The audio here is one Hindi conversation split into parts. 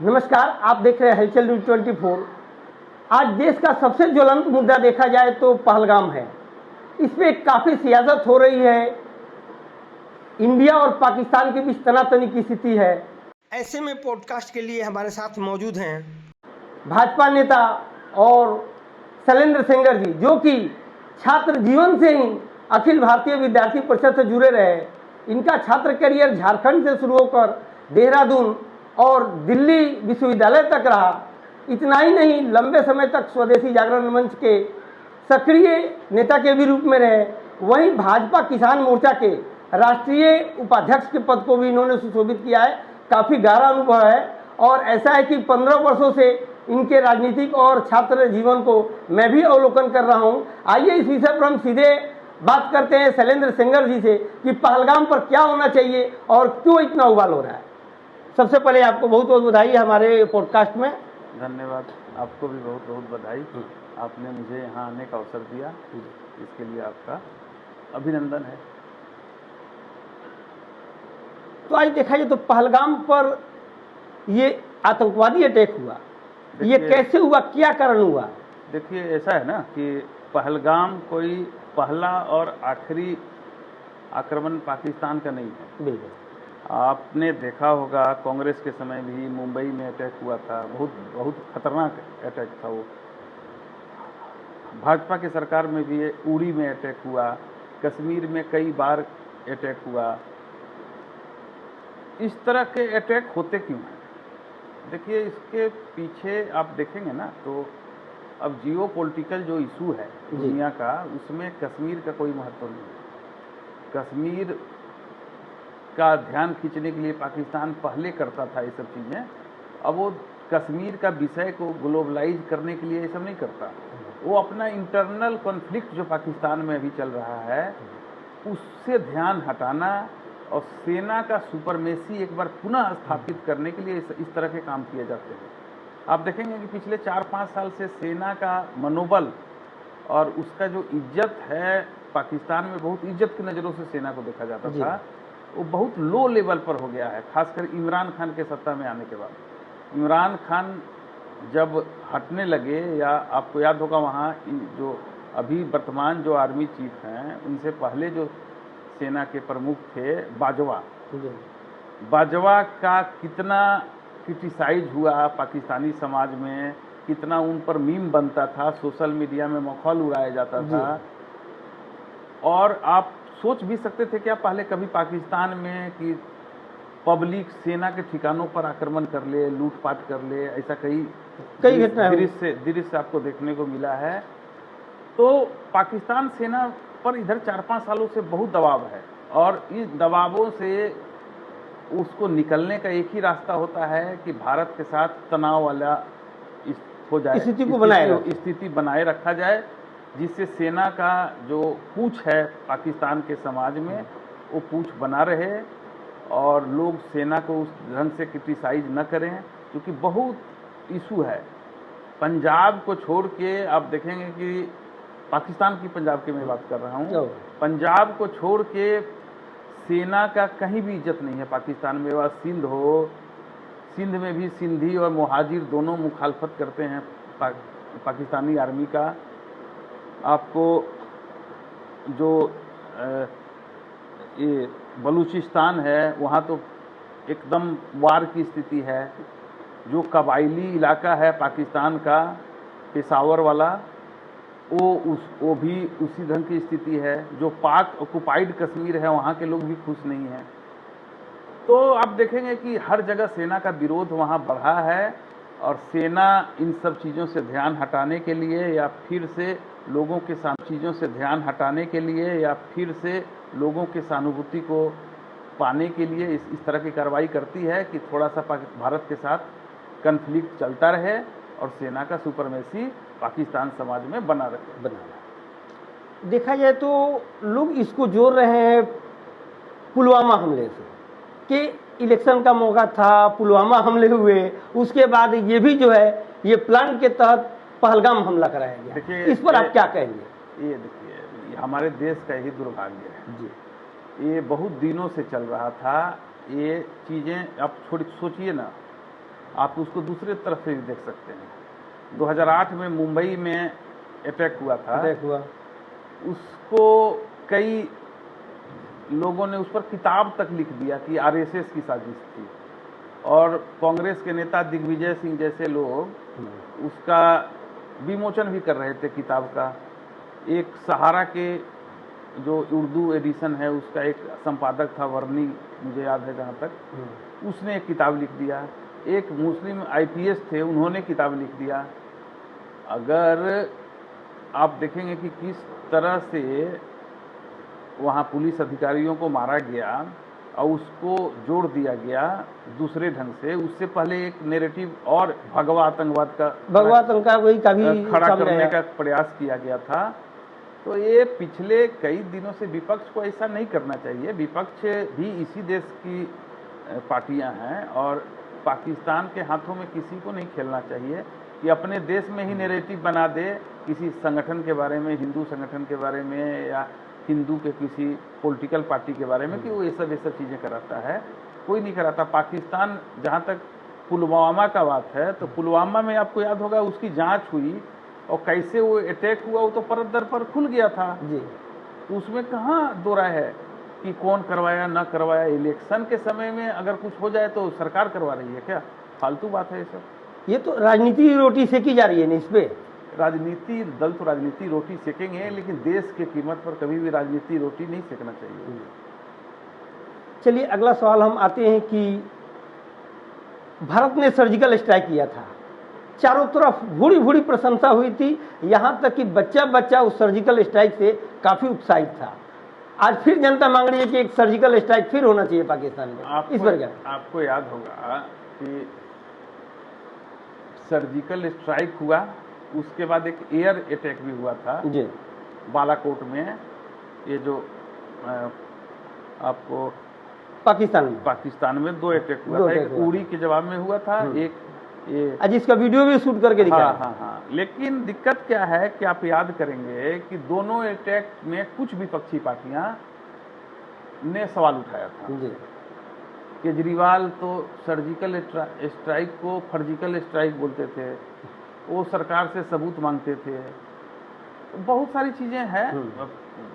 नमस्कार, आप देख रहे हैं हलचल न्यूज 24। आज देश का सबसे ज्वलंत मुद्दा देखा जाए तो पहलगाम है। इस पे काफ़ी सियासत हो रही है। इंडिया और पाकिस्तान के बीच तनातनी की स्थिति है। ऐसे में पॉडकास्ट के लिए हमारे साथ मौजूद हैं भाजपा नेता और शैलेंद्र सेंगर जी, जो कि छात्र जीवन से ही अखिल भारतीय विद्यार्थी परिषद से जुड़े रहे। इनका छात्र करियर झारखंड से शुरू होकर देहरादून और दिल्ली विश्वविद्यालय तक रहा। इतना ही नहीं, लंबे समय तक स्वदेशी जागरण मंच के सक्रिय नेता के भी रूप में रहे। वहीं भाजपा किसान मोर्चा के राष्ट्रीय उपाध्यक्ष के पद को भी इन्होंने सुशोभित किया है। काफ़ी गहरा अनुभव है और ऐसा है कि 15 वर्षों से इनके राजनीतिक और छात्र जीवन को मैं भी अवलोकन कर रहा हूं। आइए इस विषय पर हम सीधे बात करते हैं शैलेंद्र सेंगर जी से कि पहलगाम पर क्या होना चाहिए और क्यों इतना उबाल हो रहा है। सबसे पहले आपको बहुत बहुत बधाई हमारे पॉडकास्ट में। धन्यवाद, आपको भी बहुत बहुत बधाई। आपने मुझे यहाँ आने का अवसर दिया, इसके लिए आपका अभिनंदन है। तो आज देखा जाए तो पहलगाम पर ये आतंकवादी अटैक हुआ, ये कैसे हुआ, क्या कारण हुआ? देखिए, ऐसा है ना कि पहलगाम कोई पहला और आखिरी आक्रमण पाकिस्तान का नहीं है। बिल्कुल, आपने देखा होगा कांग्रेस के समय भी मुंबई में अटैक हुआ था, बहुत खतरनाक अटैक था वो। भाजपा की सरकार में भी उड़ी में अटैक हुआ, कश्मीर में कई बार अटैक हुआ। इस तरह के अटैक होते क्यों हैं? देखिए, इसके पीछे आप देखेंगे ना तो अब जियो पॉलिटिकल जो इशू है दुनिया का, उसमें कश्मीर का कोई महत्व नहीं है। कश्मीर का ध्यान खींचने के लिए पाकिस्तान पहले करता था ये सब चीज़ें। अब वो कश्मीर का विषय को ग्लोबलाइज करने के लिए ये सब नहीं करता। वो अपना इंटरनल कॉन्फ्लिक्ट जो पाकिस्तान में अभी चल रहा है उससे ध्यान हटाना और सेना का सुपरमेसी एक बार पुनः स्थापित करने के लिए इस तरह के काम किए जाते हैं। आप देखेंगे कि पिछले 4-5 साल से सेना का मनोबल और उसका जो इज्जत है, पाकिस्तान में बहुत इज्जत की नज़रों से सेना को देखा जाता था, वो बहुत लो लेवल पर हो गया है। खासकर इमरान खान के सत्ता में आने के बाद। इमरान खान जब हटने लगे, या आपको याद होगा वहाँ जो अभी वर्तमान जो आर्मी चीफ हैं, उनसे पहले जो सेना के प्रमुख थे बाजवा का कितना क्रिटिसाइज हुआ पाकिस्तानी समाज में, कितना उन पर मीम बनता था, सोशल मीडिया में मखौल उड़ाया जाता था। और आप सोच भी सकते थे क्या पहले कभी पाकिस्तान में कि पब्लिक सेना के ठिकानों पर आक्रमण कर ले, लूटपाट कर ले? ऐसा कई दृश्य आपको देखने को मिला है। तो पाकिस्तान सेना पर इधर 4-5 सालों से बहुत दबाव है और इस दबावों से उसको निकलने का एक ही रास्ता होता है कि भारत के साथ तनाव वाला हो जाए, स्थिति बनाए रखा जाए, जिससे सेना का जो पूछ है पाकिस्तान के समाज में वो पूछ बना रहे और लोग सेना को उस ढंग से क्रिटिसाइज न करें। क्योंकि बहुत इशू है पंजाब को छोड़ के। आप देखेंगे कि पाकिस्तान की पंजाब की मैं बात कर रहा हूँ, पंजाब को छोड़ के सेना का कहीं भी इज्जत नहीं है पाकिस्तान में। वह सिंध हो, सिंध में भी सिंधी और मुहाजिर दोनों मुखालफत करते हैं पाकिस्तानी आर्मी का। आपको जो ये बलूचिस्तान है, वहाँ तो एकदम वार की स्थिति है। जो कबायली इलाका है पाकिस्तान का, पेशावर वाला, वो भी उसी ढंग की स्थिति है। जो पाक ऑक्युपाइड कश्मीर है, वहाँ के लोग भी खुश नहीं हैं। तो आप देखेंगे कि हर जगह सेना का विरोध वहाँ बढ़ा है और सेना इन सब चीज़ों से ध्यान हटाने के लिए या फिर से लोगों के चीज़ों से ध्यान हटाने के लिए या फिर से लोगों के सहानुभूति को पाने के लिए इस तरह की कार्रवाई करती है कि थोड़ा सा भारत के साथ कन्फ्लिक्ट चलता रहे और सेना का सुपरमेसी पाकिस्तान समाज में बना रहे। देखा जाए तो लोग इसको जोड़ रहे हैं पुलवामा हमले से कि इलेक्शन का मौका था, पुलवामा हमले हुए, उसके बाद ये भी जो है ये प्लान के तहत पहलगाम हमला कराया गया। देखिए, इस पर आप क्या कहेंगे? ये देखिए, हमारे देश का यही दुर्भाग्य है जी। ये बहुत दिनों से चल रहा था ये चीज़ें। आप थोड़ी सोचिए ना आप उसको दूसरे तरफ से भी देख सकते हैं। 2008 में मुंबई में अटैक हुआ था, अटैक हुआ, उसको कई लोगों ने उस पर किताब तक लिख दिया कि आरएसएस की साजिश थी, और कांग्रेस के नेता दिग्विजय सिंह जैसे लोग उसका विमोचन भी कर रहे थे किताब का। एक सहारा के जो उर्दू एडिशन है उसका एक संपादक था, वर्नी मुझे याद है जहाँ तक, उसने एक किताब लिख दिया। एक मुस्लिम आईपीएस थे, उन्होंने किताब लिख दिया। अगर आप देखेंगे कि किस तरह से वहाँ पुलिस अधिकारियों को मारा गया और उसको जोड़ दिया गया दूसरे ढंग से, उससे पहले एक नेरेटिव और भगवा आतंकवाद का वही का भी खड़ा करने का प्रयास किया गया था। तो ये पिछले कई दिनों से विपक्ष को ऐसा नहीं करना चाहिए। विपक्ष भी इसी देश की पार्टियां हैं, और पाकिस्तान के हाथों में किसी को नहीं खेलना चाहिए कि अपने देश में ही नैरेटिव बना दे किसी संगठन के बारे में, हिंदू संगठन के बारे में या हिंदू के किसी पॉलिटिकल पार्टी के बारे में, कि वो ये सब चीज़ें कराता है। कोई नहीं कराता। पाकिस्तान, जहाँ तक पुलवामा का बात है, तो पुलवामा में आपको याद होगा उसकी जांच हुई और कैसे वो अटैक हुआ, वो तो परत दर पर खुल गया था जी। तो उसमें कहाँ दो राय है कि कौन करवाया ना करवाया। इलेक्शन के समय में अगर कुछ हो जाए तो सरकार करवा रही है क्या? फालतू बात है ये सब। ये तो राजनीति रोटी सेकी जा रही है ना इस पे। राजनीति दल तो राजनीति रोटी सेकेंगे, लेकिन देश की कीमत पर कभी भी राजनीति रोटी नहीं सेकना चाहिए। चलिए अगला सवाल हम आते हैं कि भारत ने सर्जिकल स्ट्राइक किया था, चारों तरफ भूरी भूरी प्रशंसा हुई थी, यहाँ तक कि बच्चा बच्चा उस सर्जिकल स्ट्राइक से काफ़ी उत्साहित था। आज फिर जनता मांग रही है कि एक सर्जिकल स्ट्राइक फिर होना चाहिए पाकिस्तान में, इस पर क्या? आपको याद होगा कि सर्जिकल स्ट्राइक हुआ, उसके बाद एक एयर अटैक भी हुआ था जी, बालाकोट में। ये जो आपको पाकिस्तान में दो अटैक हुआ था, एक उड़ी के जवाब में हुआ था, एक ये जिसका वीडियो भी शूट करके दिखाया। हाँ। लेकिन दिक्कत क्या है कि आप याद करेंगे कि दोनों अटैक में कुछ विपक्षी पार्टियां ने सवाल उठाया था जी। केजरीवाल तो सर्जिकल स्ट्राइक को फर्जिकल स्ट्राइक बोलते थे, वो सरकार से सबूत मांगते थे, बहुत सारी चीजें हैं।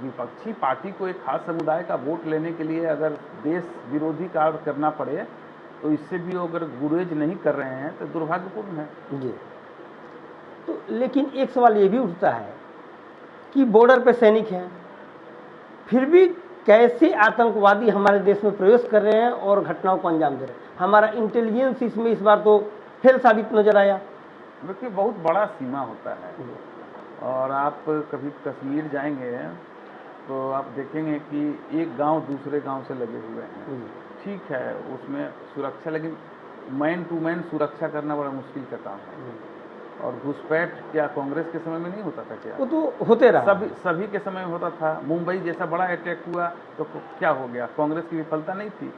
विपक्षी पार्टी को एक खास समुदाय का वोट लेने के लिए अगर देश विरोधी कार्य करना पड़े तो इससे भी अगर गुरेज नहीं कर रहे हैं तो दुर्भाग्यपूर्ण है जी। तो लेकिन एक सवाल ये भी उठता है कि बॉर्डर पे सैनिक हैं, फिर भी कैसे आतंकवादी हमारे देश में प्रवेश कर रहे हैं और घटनाओं को अंजाम दे रहे हैं। हमारा इंटेलिजेंस इसमें इस बार तो फेल साबित नजर आया। देखिए बहुत बड़ा सीमा होता है, और आप कभी कश्मीर जाएंगे तो आप देखेंगे कि एक गांव दूसरे गांव से लगे हुए हैं। ठीक है उसमें सुरक्षा, लेकिन मैन टू मैन सुरक्षा करना बड़ा मुश्किल का काम है। और घुसपैठ क्या कांग्रेस के समय में नहीं होता था क्या? वो तो होते रहा, सभी के समय में होता था। मुंबई जैसा बड़ा अटैक हुआ तो क्या हो गया? कांग्रेस की विफलता नहीं थी।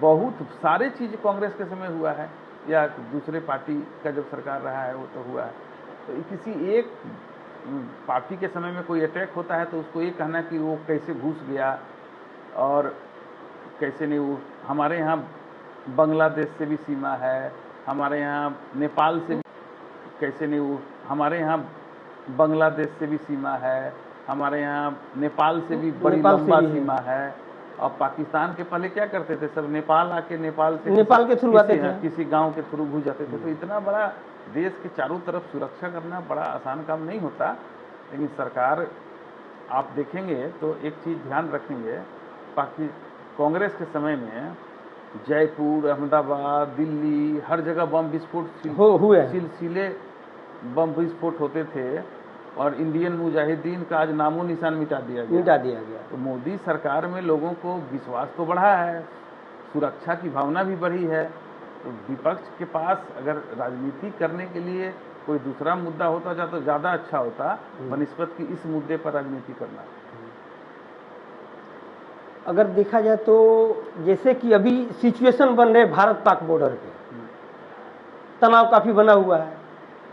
बहुत सारे चीज कांग्रेस के समय हुआ है, या दूसरे पार्टी का जब सरकार रहा है वो तो हुआ है। तो किसी एक पार्टी के समय में कोई अटैक होता है तो उसको ये कहना कि वो कैसे घुस गया और कैसे नहीं। वो हमारे यहाँ बांग्लादेश से भी सीमा है, हमारे यहाँ नेपाल से भी कैसे नहीं। वो हमारे यहाँ बांग्लादेश से भी सीमा है, हमारे यहाँ नेपाल से भी बड़ी लंबा सीमा है। और पाकिस्तान के पहले क्या करते थे, सब नेपाल आके नेपाल के थ्रू आते थे, किसी गांव के थ्रू घुस जाते थे। तो इतना बड़ा देश के चारों तरफ सुरक्षा करना बड़ा आसान काम नहीं होता। लेकिन सरकार, आप देखेंगे तो एक चीज़ ध्यान रखेंगे, कांग्रेस के समय में जयपुर, अहमदाबाद, दिल्ली, हर जगह बम विस्फोट हुए, सिलसिले बम विस्फोट होते थे, और इंडियन मुजाहिदीन का आज नामो निशान मिटा दिया गया। तो मोदी सरकार में लोगों को विश्वास तो बढ़ा है, सुरक्षा की भावना भी बढ़ी है। तो विपक्ष के पास अगर राजनीति करने के लिए कोई दूसरा मुद्दा होता तो ज़्यादा अच्छा होता बनिस्बत की इस मुद्दे पर राजनीति करना। अगर देखा जाए तो जैसे कि अभी सिचुएशन बन रहे भारत पाक बॉर्डर पे, तनाव काफ़ी बना हुआ है।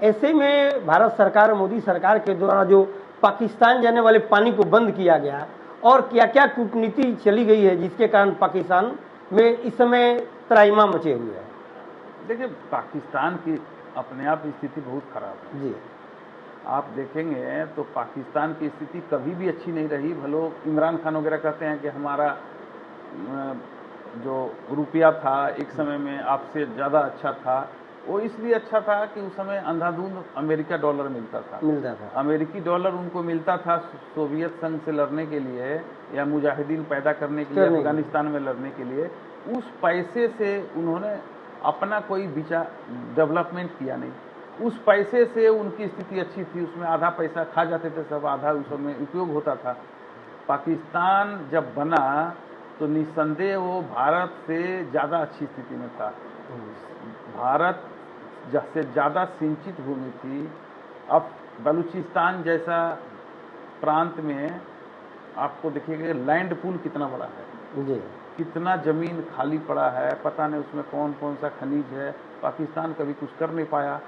ऐसे में भारत सरकार, मोदी सरकार के द्वारा जो पाकिस्तान जाने वाले पानी को बंद किया गया और क्या क्या कूटनीति चली गई है, जिसके कारण पाकिस्तान में इस समय त्राहिमाम मचे हुए हैं। देखिए, पाकिस्तान की अपने आप स्थिति बहुत खराब है। जी आप देखेंगे तो पाकिस्तान की स्थिति कभी भी अच्छी नहीं रही। भलो इमरान खान वगैरह कहते हैं कि हमारा जो रुपया था एक समय में आपसे ज़्यादा अच्छा था, वो इसलिए अच्छा था कि उस समय अंधाधुंध अमेरिका डॉलर मिलता था। अमेरिकी डॉलर उनको मिलता था सोवियत संघ से लड़ने के लिए या मुजाहिदीन पैदा करने के लिए, अफगानिस्तान में लड़ने के लिए। उस पैसे से उन्होंने अपना कोई विचार डेवलपमेंट किया नहीं। उस पैसे से उनकी स्थिति अच्छी थी, उसमें आधा पैसा खा जाते थे सब, आधा उसमें उपयोग होता था। पाकिस्तान जब बना तो निस्संदेह वो भारत से ज़्यादा अच्छी स्थिति में था। भारत से ज़्यादा सिंचित भूमि थी। अब बलूचिस्तान जैसा प्रांत में आपको देखिएगा लैंड पूल कितना बड़ा है जी, कितना ज़मीन खाली पड़ा है, पता नहीं उसमें कौन कौन सा खनिज है। पाकिस्तान कभी कुछ कर नहीं पाया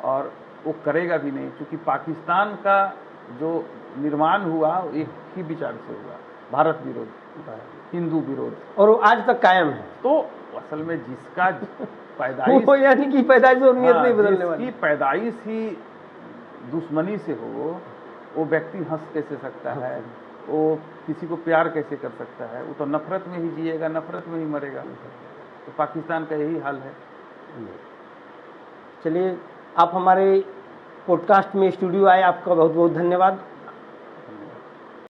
और वो करेगा भी नहीं, क्योंकि पाकिस्तान का जो निर्माण हुआ वो एक ही विचार से हुआ, भारत विरोध, हिंदू विरोध, और वो आज तक कायम है। तो असल में जिसका पैदाइश वो यानी कि पैदाइश और नियत नहीं बदलने वाली। जिसकी पैदाइश ही दुश्मनी से हो, वो व्यक्ति हंस कैसे सकता है, वो किसी को प्यार कैसे कर सकता है? वो तो नफरत में ही जिएगा, नफरत में ही मरेगा। तो पाकिस्तान का यही हाल है। चलिए, आप हमारे पॉडकास्ट में स्टूडियो आए, आपका बहुत बहुत धन्यवाद।